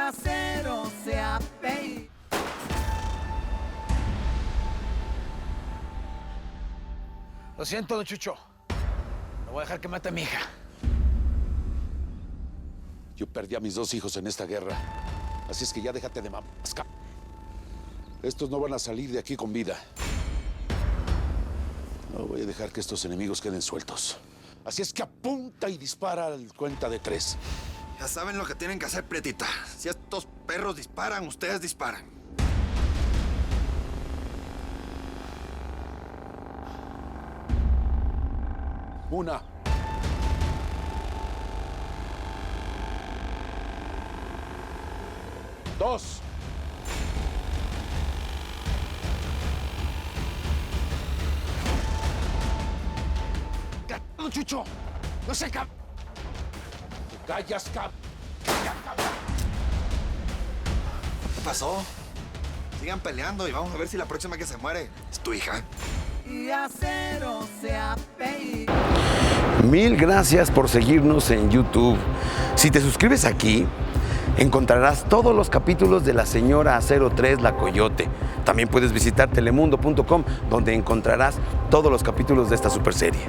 Acero se apellida. Lo siento, don Chucho. No voy a dejar que mate a mi hija. Yo perdí a mis 2 hijos en esta guerra. Así es que ya déjate de mamasca. Estos no van a salir de aquí con vida. No voy a dejar que estos enemigos queden sueltos. Así es que apunta y dispara al cuenta de 3. Ya saben lo que tienen que hacer, Prietita. Si estos perros disparan, ustedes disparan. Una. Dos. Don Chucho, no se cap... Te callas, cap. ¿Qué pasó? Sigan peleando y vamos a ver si la próxima que se muere es tu hija. Y Acero se apellida. Mil gracias por seguirnos en YouTube. Si te suscribes aquí, encontrarás todos los capítulos de La Señora 03 La Coyote. También puedes visitar telemundo.com, donde encontrarás todos los capítulos de esta superserie.